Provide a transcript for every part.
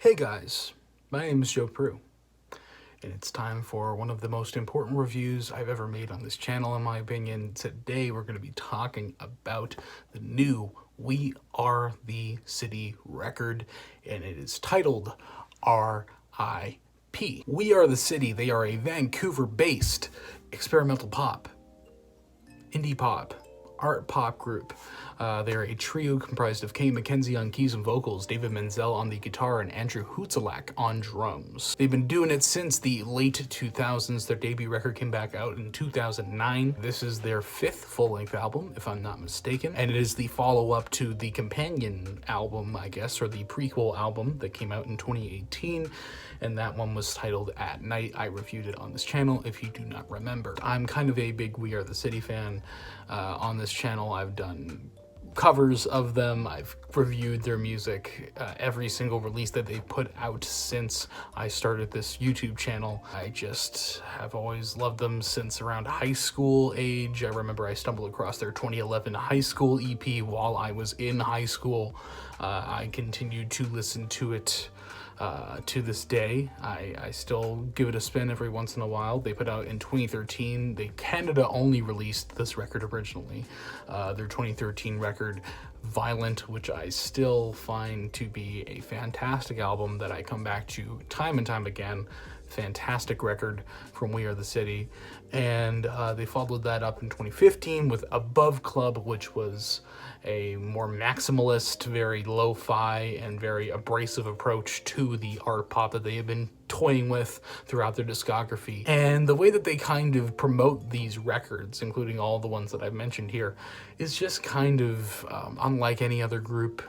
Hey guys, my name is Joe Prue, and it's time for one of the most important reviews I've ever made on this channel, in my opinion. Today we're going to be talking about the new We Are the City record, and it is titled R.I.P. We Are the City, they are a Vancouver-based experimental pop, indie pop, art pop group. They're a trio comprised of Kay McKenzie on keys and vocals, David Menzel on the guitar, and Andrew Hutzalak on drums. They've been doing it since the late 2000s. Their debut record came back out in 2009. This is their fifth full-length album, if I'm not mistaken, and it is the follow-up to the companion album, I guess, or the prequel album that came out in 2018, and that one was titled At Night. I reviewed it on this channel, if you do not remember. I'm kind of a big We Are the City fan. On this channel, I've done covers of them. I've reviewed their music, every single release that they've put out since I started this YouTube channel. I just have always loved them since around high school age. I remember I stumbled across their 2011 high school EP while I was in high school. I continued to listen to it to this day. I still give it a spin every once in a while. They put out in 2013. They Canada only released this record originally. Their 2013 record, Violent, which I still find to be a fantastic album that I come back to time and time again. Fantastic record from We Are the City. And they followed that up in 2015 with Above Club, which was a more maximalist, very lo-fi, and very abrasive approach to the art pop that they have been toying with throughout their discography. And the way that they kind of promote these records, including all the ones that I've mentioned here, is just kind of unlike any other group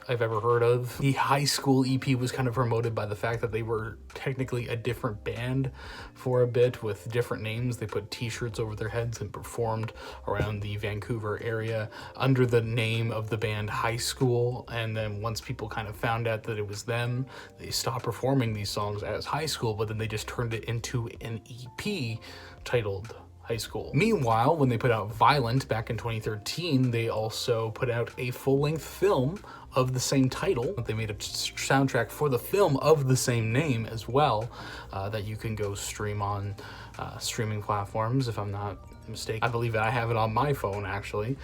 I've ever heard of. The high school EP was kind of promoted by the fact that they were technically a different band for a bit with different names. They put t-shirts over their heads and performed around the Vancouver area under the name of the band High School. And then once people kind of found out that it was them, they stopped performing these songs as High School, but then they just turned it into an EP titled High School. Meanwhile, when they put out Violent back in 2013, they also put out a full-length film of the same title. They made a soundtrack for the film of the same name as well, that you can go stream on streaming platforms, if I'm not mistaken. I believe I have it on my phone, actually.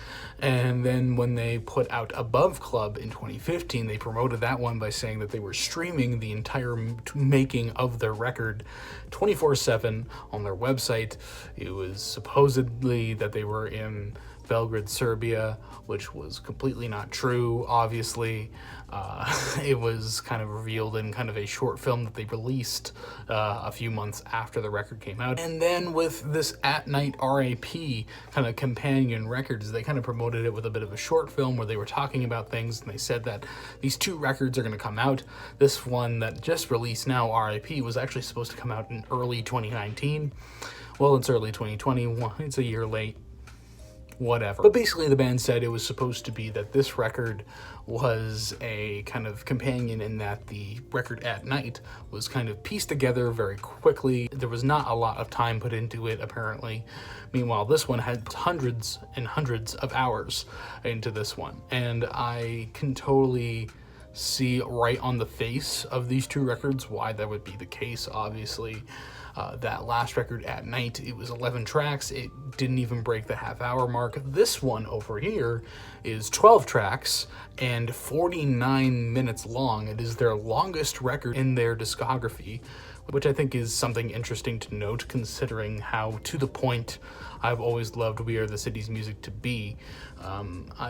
And then when they put out Above Club in 2015, they promoted that one by saying that they were streaming the entire making of their record 24/7 on their website. It was supposedly that they were in Belgrade, Serbia, which was completely not true, obviously. It was kind of revealed in kind of a short film that they released a few months after the record came out. And then with this At Night R.I.P. kind of companion records, they kind of promoted it with a bit of a short film where they were talking about things, and they said that these two records are going to come out. This one that just released now, R.I.P., was actually supposed to come out in early 2019. Well, it's early 2020. It's a year late. Whatever. But basically the band said it was supposed to be that this record was a kind of companion in that the record At Night was kind of pieced together very quickly. There was not a lot of time put into it, apparently. Meanwhile, this one had hundreds and hundreds of hours into this one. And I can totally see right on the face of these two records why that would be the case, obviously. That last record, At Night, it was 11 tracks. It didn't even break the half-hour mark. This one over here is 12 tracks and 49 minutes long. It is their longest record in their discography, which I think is something interesting to note, considering how to the point I've always loved We Are the City's music to be.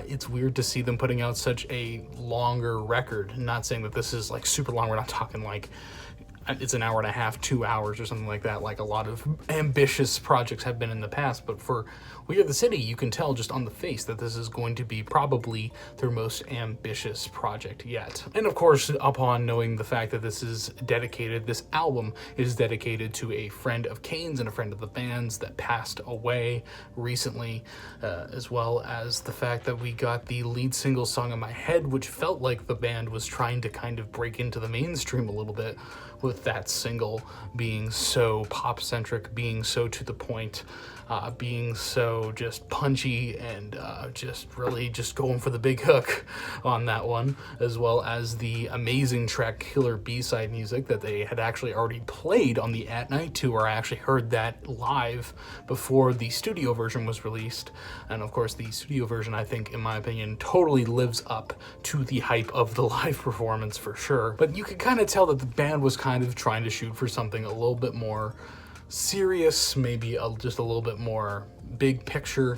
It's weird to see them putting out such a longer record. Not saying that this is like super long. We're not talking like it's an hour and a half, 2 hours or something like that, like a lot of ambitious projects have been in the past. But for We Are the City, you can tell just on the face that this is going to be probably their most ambitious project yet. And of course, upon knowing the fact that this album is dedicated to a friend of Kane's and a friend of the band's that passed away recently, as well as the fact that we got the lead single, Song in My Head, which felt like the band was trying to kind of break into the mainstream a little bit with with that single being so pop-centric, being so to the point, being so just punchy, and just really just going for the big hook on that one, as well as the amazing track Killer B-side music that they had actually already played on the At Night tour. I actually heard that live before the studio version was released, and of course the studio version, I think, in my opinion, totally lives up to the hype of the live performance for sure. But you could kind of tell that the band was kind of trying to shoot for something a little bit more serious, maybe just a little bit more big picture,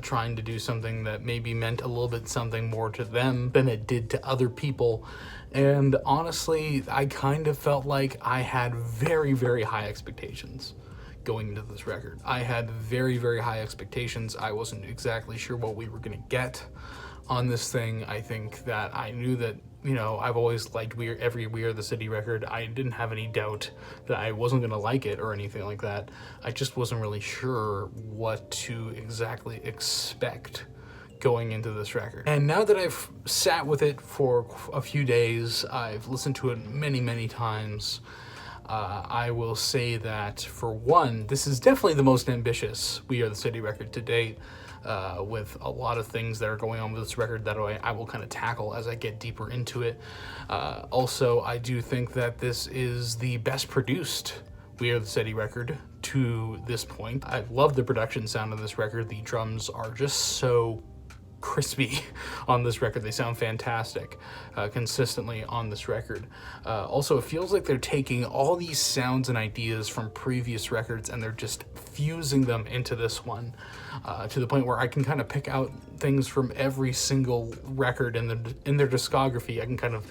trying to do something that maybe meant a little bit something more to them than it did to other people. And honestly, I kind of felt like I had very, very high expectations going into this record. I had very, very high expectations. I wasn't exactly sure what we were going to get on this thing. I think that I knew that, you know, I've always liked every We Are the City record. I didn't have any doubt that I wasn't going to like it or anything like that. I just wasn't really sure what to exactly expect going into this record. And now that I've sat with it for a few days, I've listened to it many, many times, I will say that, for one, this is definitely the most ambitious We Are the City record to date, with a lot of things that are going on with this record that I will kind of tackle as I get deeper into it. Also, I do think that this is the best produced We Are the City record to this point. I love the production sound of this record. The drums are just so crispy on this record. They sound fantastic consistently on this record. Also, it feels like they're taking all these sounds and ideas from previous records and they're just fusing them into this one, to the point where I can kind of pick out things from every single record in their discography. I can kind of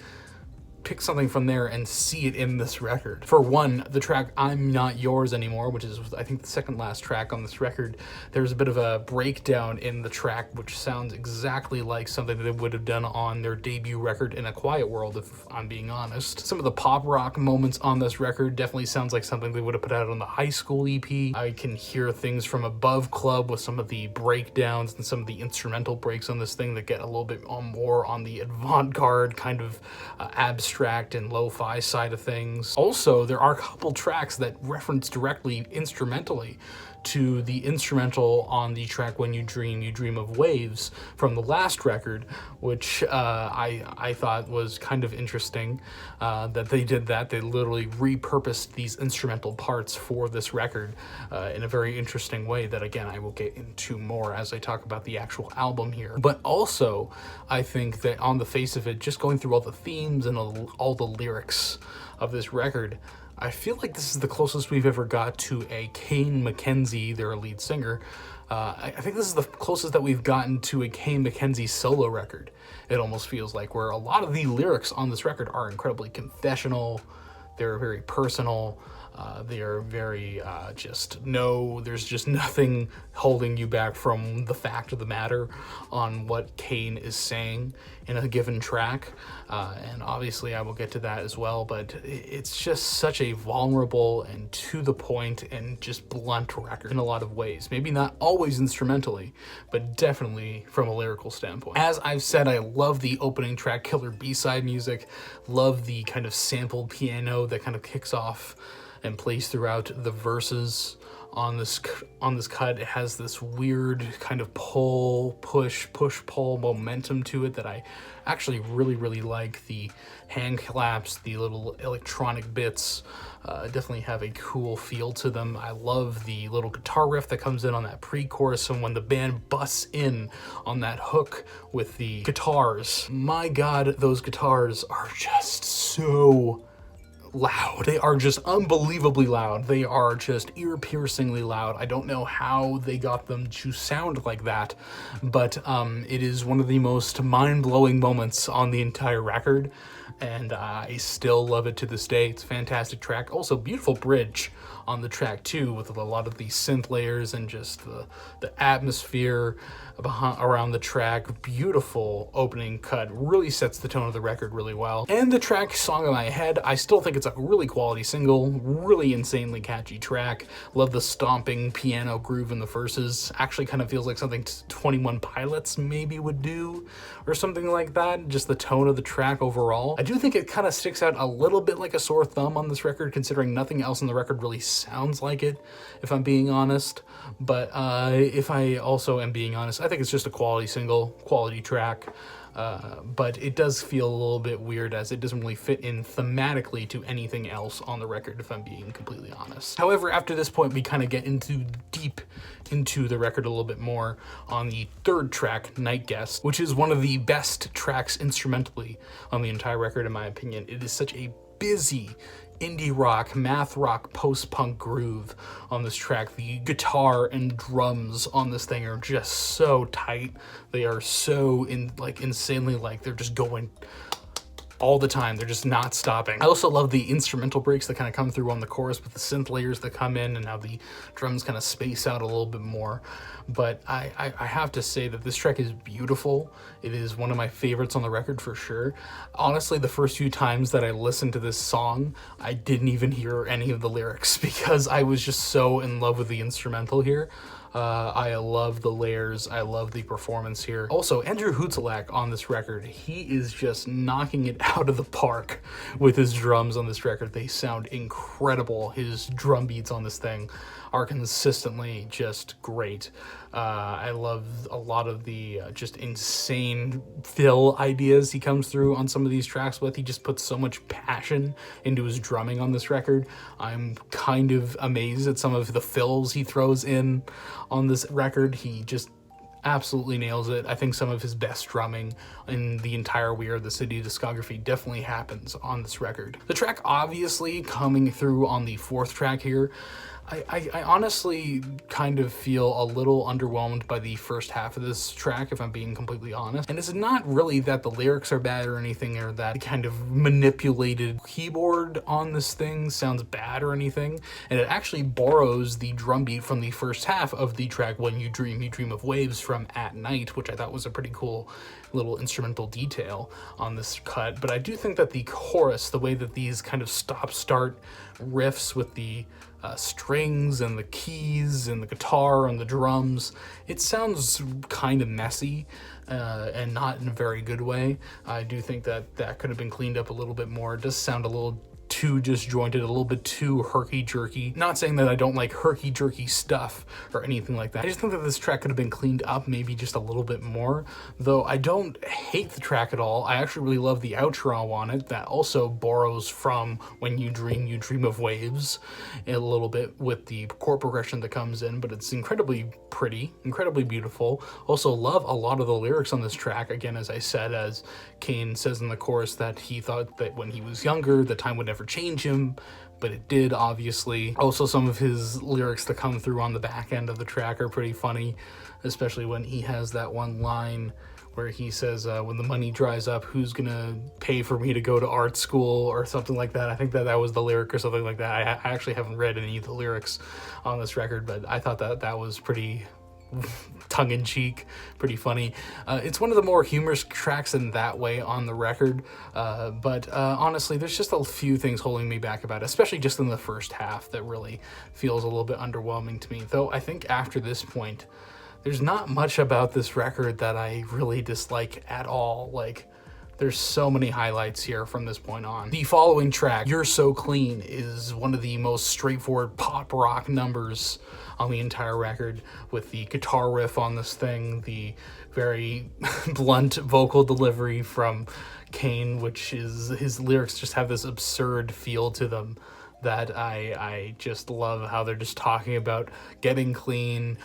pick something from there and see it in this record. For one, the track I'm Not Yours Anymore, which is, I think, the second last track on this record, there's a bit of a breakdown in the track which sounds exactly like something that they would have done on their debut record In a Quiet World, if I'm being honest. Some of the pop rock moments on this record definitely sounds like something they would have put out on the High School EP. I can hear things from Above Club with some of the breakdowns and some of the instrumental breaks on this thing that get a little bit more on the avant-garde kind of abstract and lo-fi side of things. Also, there are a couple tracks that reference directly instrumentally to the instrumental on the track When You Dream of Waves from the last record, which I thought was kind of interesting that they did that. They literally repurposed these instrumental parts for this record in a very interesting way that, again, I will get into more as I talk about the actual album here. But also, I think that on the face of it, just going through all the themes and all the lyrics of this record, I feel like this is the closest we've ever got to a Kane McKenzie, their lead singer. I think this is the closest that we've gotten to a Kane McKenzie solo record. It almost feels like, where a lot of the lyrics on this record are incredibly confessional. They're very personal. They are very there's just nothing holding you back from the fact of the matter on what Kane is saying in a given track. And obviously I will get to that as well, but it's just such a vulnerable and to the point and just blunt record in a lot of ways. Maybe not always instrumentally, but definitely from a lyrical standpoint. As I've said, I love the opening track, Killer B-side music, love the kind of sampled piano that kind of kicks off and plays throughout the verses on this cut. It has this weird kind of push pull momentum to it that I actually really like. The hand claps, the little electronic bits definitely have a cool feel to them. I love the little guitar riff that comes in on that pre-chorus, and when the band busts in on that hook with the guitars, my god, those guitars are just so loud. They are just unbelievably loud. They are just ear-piercingly loud. I don't know how they got them to sound like that, but it is one of the most mind-blowing moments on the entire record, and I still love it to this day. It's a fantastic track. Also, beautiful bridge on the track too, with a lot of these synth layers and just the atmosphere around the track. Beautiful opening cut, really sets the tone of the record really well. And the track Song in My Head, I still think it's a really quality single, really insanely catchy track. Love the stomping piano groove in the verses. Actually kind of feels like something 21 Pilots maybe would do, or something like that. Just the tone of the track overall. I do think it kind of sticks out a little bit like a sore thumb on this record, considering nothing else on the record really sounds like it, if I'm being honest. But if I also am being honest, I think it's just a quality single, quality track. But it does feel a little bit weird, as it doesn't really fit in thematically to anything else on the record, if I'm being completely honest. However, after this point, we kind of get deep into the record a little bit more on the third track, Night Guest, which is one of the best tracks instrumentally on the entire record, in my opinion. It is such a busy indie rock, math rock, post-punk groove on this track. The guitar and drums on this thing are just so tight. They are so insanely, like, they're just going all the time. They're just not stopping. I also love the instrumental breaks that kind of come through on the chorus with the synth layers that come in and how the drums kind of space out a little bit more. But I have to say that this track is beautiful. It is one of my favorites on the record for sure. Honestly, the first few times that I listened to this song, I didn't even hear any of the lyrics because I was just so in love with the instrumental here. I love the layers. I love the performance here. Also, Andrew Hutzelack on this record, he is just knocking it out of the park with his drums on this record. They sound incredible. His drum beats on this thing are consistently just great. I love a lot of the just insane fill ideas he comes through on some of these tracks with. He just puts so much passion into his drumming on this record. I'm kind of amazed at some of the fills he throws in on this record. He just absolutely nails it. I think some of his best drumming in the entire We Are the City discography definitely happens on this record. The track obviously coming through on the fourth track here, I honestly kind of feel a little underwhelmed by the first half of this track, if I'm being completely honest. And it's not really that the lyrics are bad or anything, or that kind of manipulated keyboard on this thing sounds bad or anything. And it actually borrows the drum beat from the first half of the track When You Dream of Waves from At Night, which I thought was a pretty cool little instrumental detail on this cut. But I do think that the chorus, the way that these kind of stop-start riffs with the strings and the keys and the guitar and the drums, it sounds kind of messy and not in a very good way. I do think that that could have been cleaned up a little bit more. It does sound a little too disjointed, a little bit too herky-jerky. Not saying that I don't like herky-jerky stuff or anything like that. I just think that this track could have been cleaned up maybe just a little bit more, though I don't hate the track at all. I actually really love the outro on it that also borrows from When You Dream of Waves a little bit with the chord progression that comes in, but it's incredibly pretty, incredibly beautiful. Also love a lot of the lyrics on this track. Again, as I said, as Kane says in the chorus, that he thought that when he was younger, the time would never change him, but it did, obviously. Also, some of his lyrics that come through on the back end of the track are pretty funny, especially when he has that one line where he says, when the money dries up, who's gonna pay for me to go to art school, or something like that. I think that was the lyric or something like that. I actually haven't read any of the lyrics on this record, but I thought that was pretty tongue-in-cheek, pretty funny. It's one of the more humorous tracks in that way on the record, but honestly, there's just a few things holding me back about it, especially just in the first half, that really feels a little bit underwhelming to me. Though I think after this point, there's not much about this record that I really dislike at all. Like, there's so many highlights here from this point on. The following track, You're So Clean, is one of the most straightforward pop rock numbers on the entire record, with the guitar riff on this thing, the very blunt vocal delivery from Kane, which is, his lyrics just have this absurd feel to them that I just love. How they're just talking about getting clean,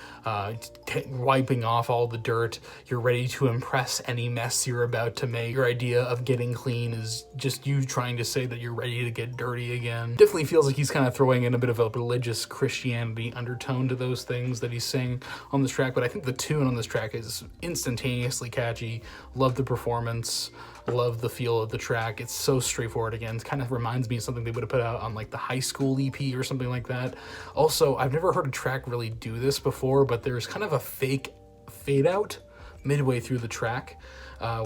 wiping off all the dirt. You're ready to impress any mess you're about to make. Your idea of getting clean is just you trying to say that you're ready to get dirty again. Definitely feels like he's kind of throwing in a bit of a religious Christianity undertone to those things that he's saying on this track, but I think the tune on this track is instantaneously catchy. Love the performance. Love the feel of the track. It's so straightforward. Again, it kind of reminds me of something they would have put out on like the High School EP or something like that. Also, I've never heard a track really do this before, but there's kind of a fake fade out midway through the track,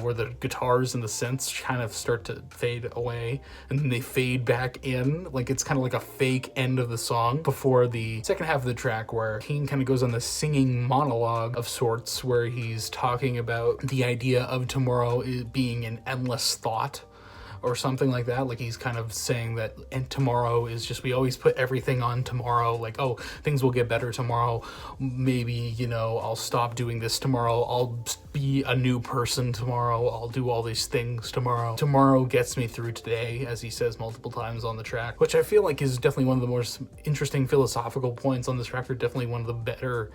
where the guitars and the synths kind of start to fade away and then they fade back in. Like, it's kind of like a fake end of the song before the second half of the track, where King kind of goes on this singing monologue of sorts, where he's talking about the idea of tomorrow being an endless thought, or something like that. Like he's kind of saying that, and tomorrow is just, we always put everything on tomorrow. Like, oh, things will get better tomorrow. Maybe, you know, I'll stop doing this tomorrow. I'll be a new person tomorrow. I'll do all these things tomorrow. Tomorrow gets me through today, as he says multiple times on the track, which I feel like is definitely one of the most interesting philosophical points on this record. Definitely one of the better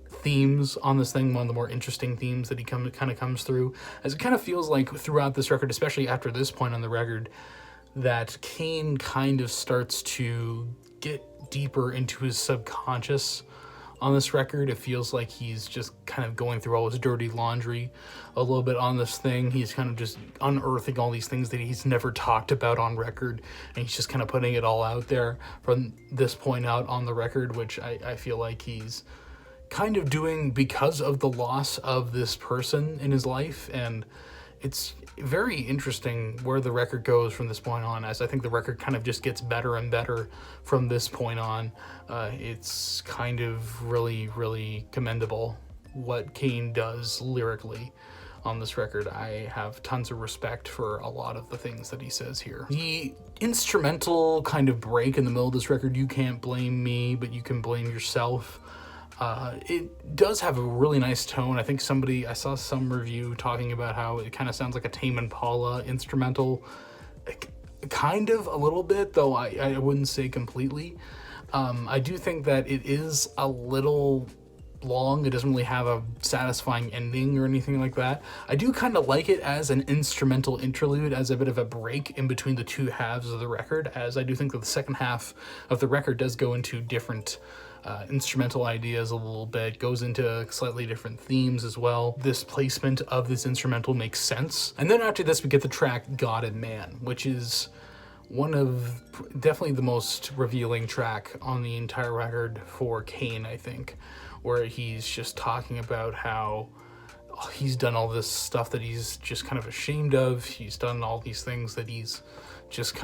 themes on this thing, one of the more interesting themes that he kind of comes through, as it kind of feels like throughout this record, especially after this point on the record, that Kane kind of starts to get deeper into his subconscious on this record. It feels like he's just kind of going through all his dirty laundry a little bit on this thing. He's kind of just unearthing all these things that he's never talked about on record, and he's just kind of putting it all out there from this point out on the record, which I feel like he's kind of doing because of the loss of this person in his life. And it's very interesting where the record goes from this point on, as I think the record kind of just gets better and better from this point on. It's kind of really, really commendable what Kane does lyrically on this record. I have tons of respect for a lot of the things that he says here. The instrumental kind of break in the middle of this record, "You can't blame me, but you can blame yourself," it does have a really nice tone. I think I saw some review talking about how it kind of sounds like a Tame Impala instrumental, kind of a little bit, though I wouldn't say completely. I do think that it is a little long. It doesn't really have a satisfying ending or anything like that. I do kind of like it as an instrumental interlude, as a bit of a break in between the two halves of the record, as I do think that the second half of the record does go into different instrumental ideas a little bit, goes into slightly different themes as well. This placement of this instrumental makes sense. And then after this, we get the track God&Man, which is one of definitely the most revealing track on the entire record for Kane, I think, where he's just talking about how he's done all this stuff that he's just kind of ashamed of. He's done all these things that he's just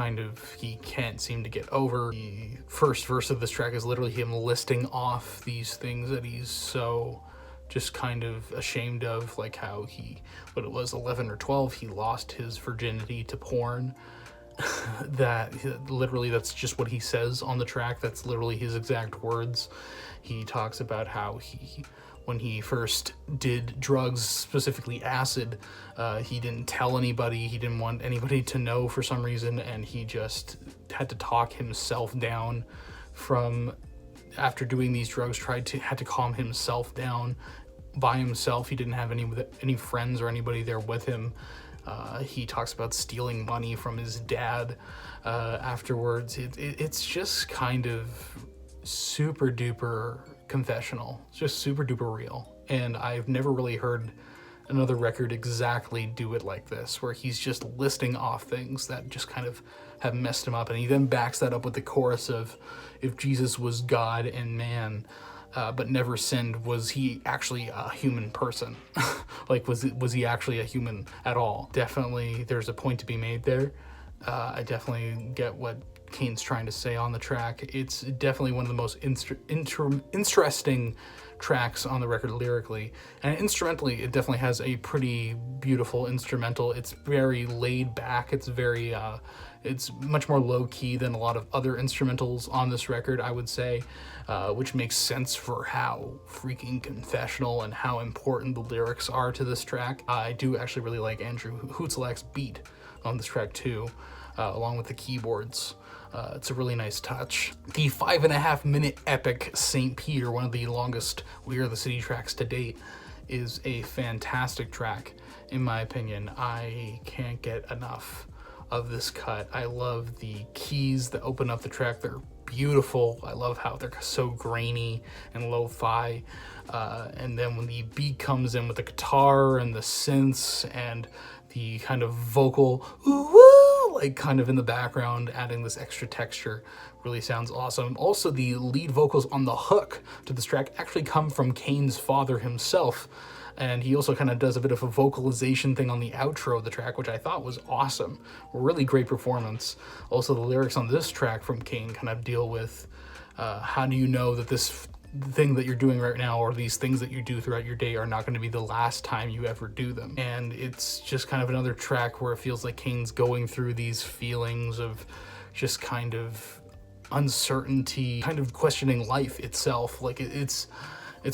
he can't seem to get over. The first verse of this track is literally him listing off these things that he's so just kind of ashamed of, like how when it was 11 or 12, he lost his virginity to porn. That literally, that's just what he says on the track. That's literally his exact words. He talks about how when he first did drugs, specifically acid, he didn't tell anybody. He didn't want anybody to know for some reason, and he just had to talk himself down from, after doing these drugs, had to calm himself down by himself. He didn't have any friends or anybody there with him. He talks about stealing money from his dad afterwards. It's just kind of super duper confessional. It's just super duper real. And I've never really heard another record exactly do it like this, where he's just listing off things that just kind of have messed him up. And he then backs that up with the chorus of, if Jesus was God and man, but never sinned, was he actually a human person? Like, was he actually a human at all? Definitely there's a point to be made there. I definitely get what Kane's trying to say on the track. It's definitely one of the most interesting tracks on the record lyrically, and instrumentally it definitely has a pretty beautiful instrumental. It's very laid back. It's very it's much more low-key than a lot of other instrumentals on this record, I would say, which makes sense for how freaking confessional and how important the lyrics are to this track. I do actually really like Andrew Hutzlak's beat on this track too, along with the keyboards. It's a really nice touch. The 5.5 minute epic St. Peter, one of the longest We Are the City tracks to date, is a fantastic track, in my opinion. I can't get enough of this cut. I love the keys that open up the track. They're beautiful. I love how they're so grainy and lo-fi. And then when the beat comes in with the guitar and the synths and the kind of vocal ooh, like kind of in the background, adding this extra texture, really sounds awesome. Also, the lead vocals on the hook to this track actually come from Kane's father himself, and he also kind of does a bit of a vocalization thing on the outro of the track, which I thought was awesome. Really great performance. Also, the lyrics on this track from Kane kind of deal with how do you know that this thing that you're doing right now, or these things that you do throughout your day, are not going to be the last time you ever do them. And it's just kind of another track where it feels like Kane's going through these feelings of just kind of uncertainty, kind of questioning life itself. Like it's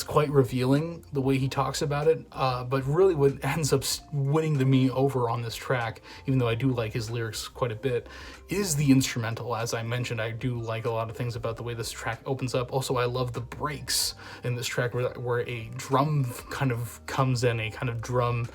quite revealing the way he talks about it, but really what ends up winning me over on this track, even though I do like his lyrics quite a bit, is the instrumental. As I mentioned, I do like a lot of things about the way this track opens up. Also, I love the breaks in this track where a drum kind of comes in, a kind of drum,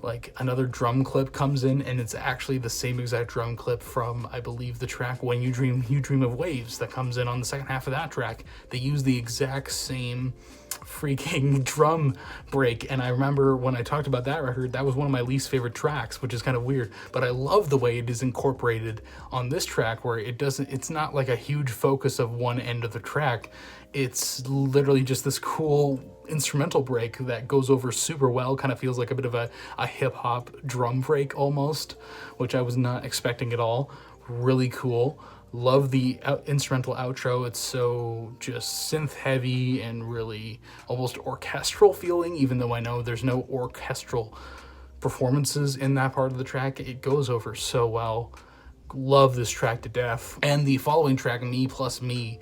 like another drum clip comes in, and it's actually the same exact drum clip from, I believe, the track When You Dream of Waves that comes in on the second half of that track. They use the exact same freaking drum break, and I remember when I talked about that record, that was one of my least favorite tracks, which is kind of weird, but I love the way it is incorporated on this track, where it's not like a huge focus of one end of the track. It's literally just this cool instrumental break that goes over super well. Kind of feels like a bit of a hip-hop drum break almost, which I was not expecting at all. Really cool. Love the instrumental outro. It's so just synth heavy and really almost orchestral feeling, even though I know there's no orchestral performances in that part of the track. It goes over so well. Love this track to death. And the following track, Me Plus Me,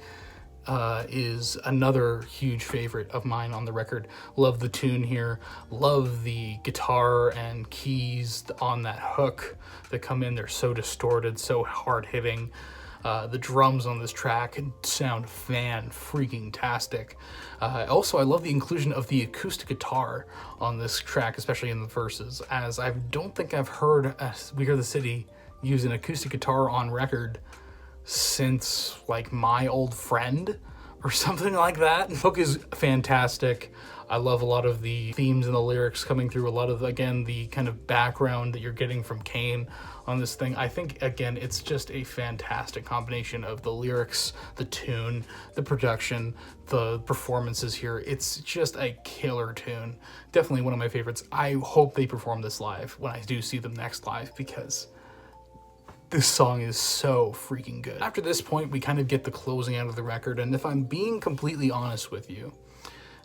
is another huge favorite of mine on the record. Love the tune here. Love the guitar and keys on that hook that come in. They're so distorted, so hard-hitting. The drums on this track sound fan-freaking-tastic. Also, I love the inclusion of the acoustic guitar on this track, especially in the verses, as I don't think I've heard We Are the City use an acoustic guitar on record since like My Old Friend or something like that. The book is fantastic. I love a lot of the themes and the lyrics coming through, a lot of, again, the kind of background that you're getting from Kane on this thing. I think, again, it's just a fantastic combination of the lyrics, the tune, the production, the performances here. It's just a killer tune. Definitely one of my favorites. I hope they perform this live when I do see them next live, because this song is so freaking good. After this point, we kind of get the closing out of the record, and if I'm being completely honest with you,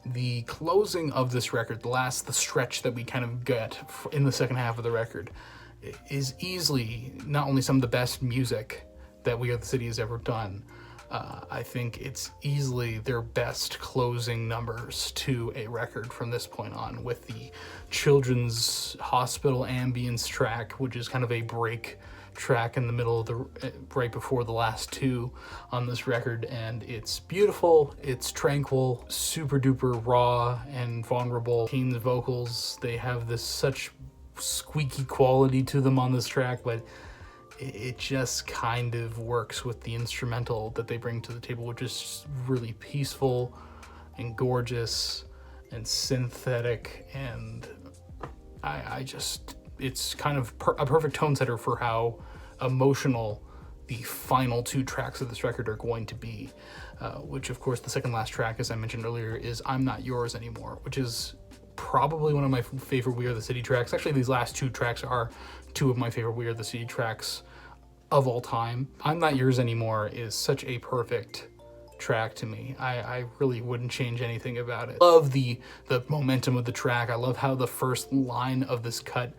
the closing of this record, the stretch that we kind of get in the second half of the record, is easily not only some of the best music that We Are the City has ever done, I think it's easily their best closing numbers to a record from this point on, with the Children's Hospital ambience track, which is kind of a break track in the middle of right before the last two on this record, and it's beautiful, it's tranquil, super duper raw and vulnerable. Kane's vocals, they have this such squeaky quality to them on this track, but it just kind of works with the instrumental that they bring to the table, which is really peaceful and gorgeous and synthetic, and I just, it's kind of a perfect tone setter for how emotional the final two tracks of this record are going to be, which of course the second last track, as I mentioned earlier, is I'm Not Yours Anymore, which is probably one of my favorite We Are the City tracks. Actually, these last two tracks are two of my favorite We Are the City tracks of all time. I'm Not Yours Anymore is such a perfect track to me. I really wouldn't change anything about it. Love the momentum of the track. I love how the first line of this cut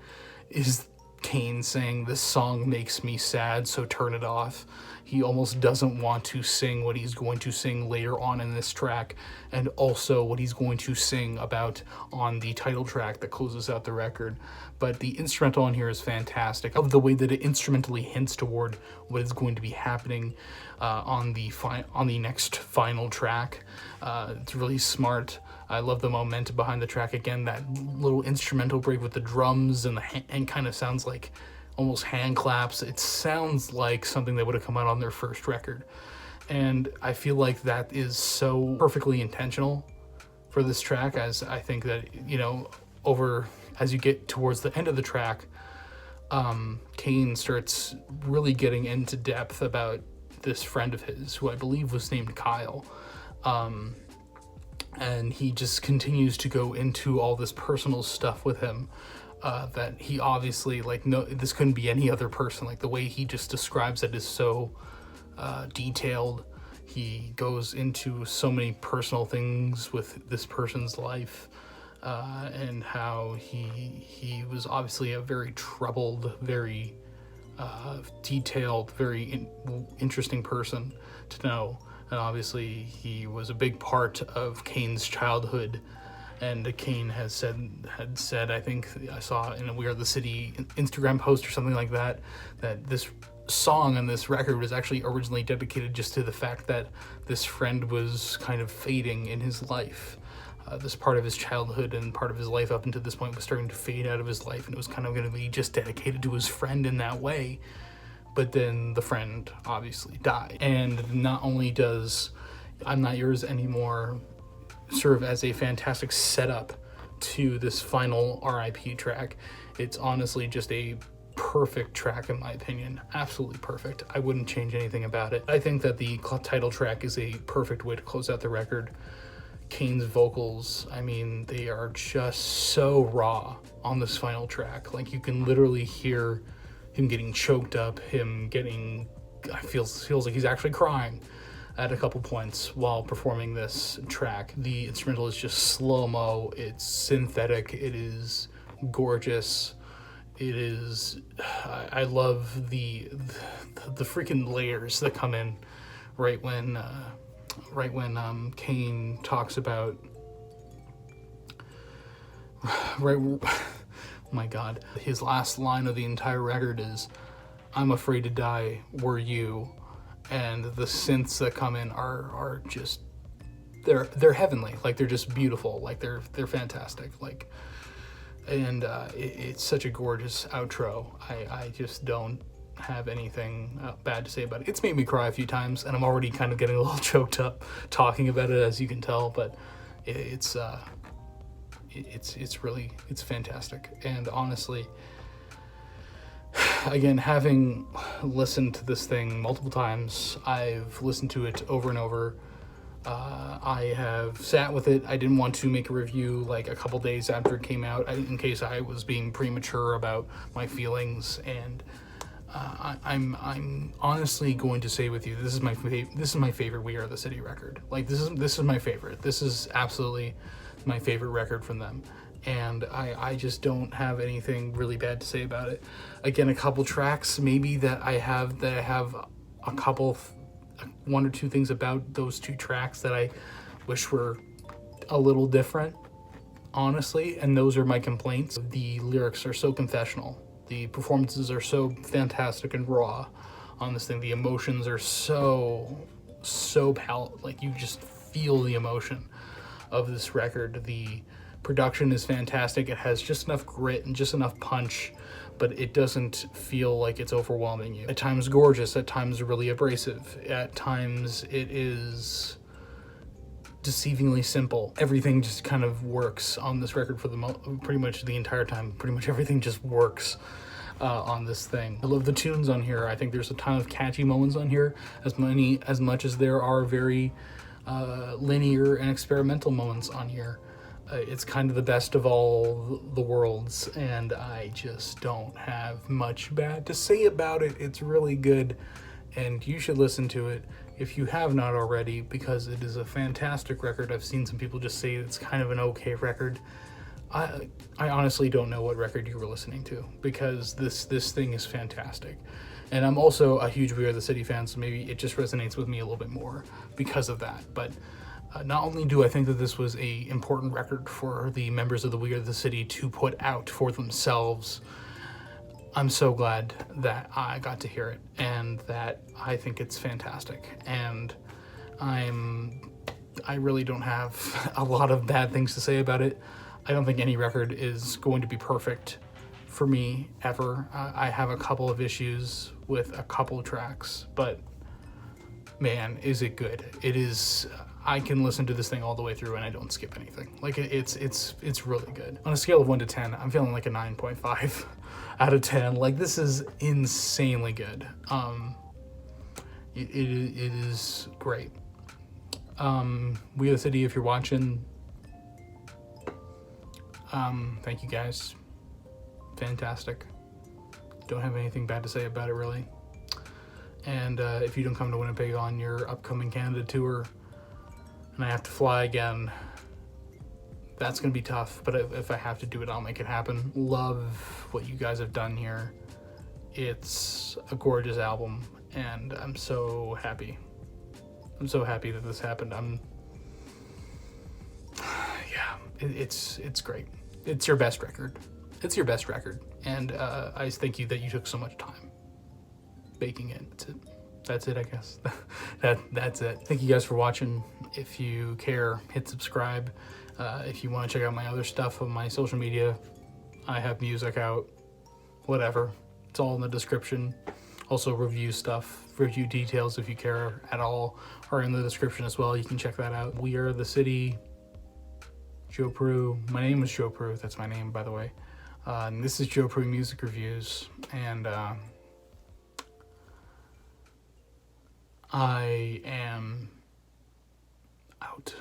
is Kane saying, "This song makes me sad, so turn it off." He almost doesn't want to sing what he's going to sing later on in this track, and also what he's going to sing about on the title track that closes out the record. But the instrumental on here is fantastic. I love the way that it instrumentally hints toward what is going to be happening on the next final track. It's really smart. I love the momentum behind the track. Again, that little instrumental break with the drums and kind of sounds like almost hand claps. It sounds like something that would have come out on their first record. And I feel like that is so perfectly intentional for this track, as I think that, as you get towards the end of the track, Kane starts really getting into depth about this friend of his, who I believe was named Kyle. And he just continues to go into all this personal stuff with him, that he obviously, no, this couldn't be any other person. Like, the way he just describes it is so detailed. He goes into so many personal things with this person's life, and how he was obviously a very troubled, very detailed, very interesting person to know. And obviously he was a big part of Kane's childhood. And Kane had said, I think I saw in a We Are the City Instagram post or something like that, that this song and this record was actually originally dedicated just to the fact that this friend was kind of fading in his life. This part of his childhood and part of his life up until this point was starting to fade out of his life, and it was kind of going to be just dedicated to his friend in that way. But then the friend obviously died. And not only does I'm Not Yours Anymore serve as a fantastic setup to this final RIP track, it's honestly just a perfect track in my opinion. Absolutely perfect. I wouldn't change anything about it. I think that the title track is a perfect way to close out the record. Kane's vocals, I mean, they are just so raw on this final track. Like, you can literally hear him getting choked up, feels like he's actually crying at a couple points while performing this track. The instrumental is just slow-mo, it's synthetic, it is gorgeous. It is, I love the freaking layers that come in right when Kane talks about, oh my god, his last line of the entire record is, "I'm afraid to die, were you?" And the synths that come in are just, they're heavenly. Like, they're just beautiful. Like, they're fantastic. Like, and it's such a gorgeous outro. I just don't have anything bad to say about it. It's made me cry a few times, and I'm already kind of getting a little choked up talking about it, as you can tell. But it's fantastic. And honestly, again, having listened to this thing multiple times, I've listened to it over and over. I have sat with it. I didn't want to make a review like a couple days after it came out, in case I was being premature about my feelings. And I'm honestly going to say with you, this is my favorite We Are the City record. Like, this is my favorite. This is absolutely my favorite record from them. And I just don't have anything really bad to say about it. Again, a couple tracks maybe that I have a couple, one or two things about those two tracks that I wish were a little different, honestly, and those are my complaints. The lyrics are so confessional. The performances are so fantastic and raw on this thing. The emotions are so like, you just feel the emotion of this record. The production is fantastic. It has just enough grit and just enough punch, but it doesn't feel like it's overwhelming you. At times gorgeous, at times really abrasive, at times it is deceivingly simple. Everything just kind of works on this record for pretty much the entire time. Pretty much everything just works on this thing. I love the tunes on here. I think there's a ton of catchy moments on here, as much as there are very linear and experimental moments on here. It's kind of the best of all the worlds, and I just don't have much bad to say about it. It's really good, and you should listen to it if you have not already, because it is a fantastic record. I've seen some people just say it's kind of an okay record. I honestly don't know what record you were listening to, because this thing is fantastic. And I'm also a huge We Are the City fan, so maybe it just resonates with me a little bit more because of that. But not only do I think that this was a important record for the members of the We Are the City to put out for themselves, I'm so glad that I got to hear it, and that I think it's fantastic. And I really don't have a lot of bad things to say about it. I don't think any record is going to be perfect for me ever. I have a couple of issues with a couple tracks, but man, is it good. It is. I can listen to this thing all the way through and I don't skip anything. Like, it's really good. On a scale of 1 to 10, I'm feeling like a 9.5 out of 10. Like, this is insanely good. It is great. We Are the City, if you're watching, thank you guys. Fantastic. Don't have anything bad to say about it, really. And if you don't come to Winnipeg on your upcoming Canada tour, and I have to fly again, that's going to be tough. But if I have to do it, I'll make it happen. Love what you guys have done here. It's a gorgeous album, and I'm so happy. I'm so happy that this happened. It's great. It's your best record. It's your best record, and I thank you that you took so much time baking it. That's it, I guess. That's it. Thank you guys for watching. If you care, hit subscribe. If you want to check out my other stuff on my social media, I have music out. Whatever. It's all in the description. Also, review stuff, review details if you care at all, are in the description as well. You can check that out. We Are the City. Joe Prue. My name is Joe Prue. That's my name, by the way. And this is Joe Prue Music Reviews. And I am out.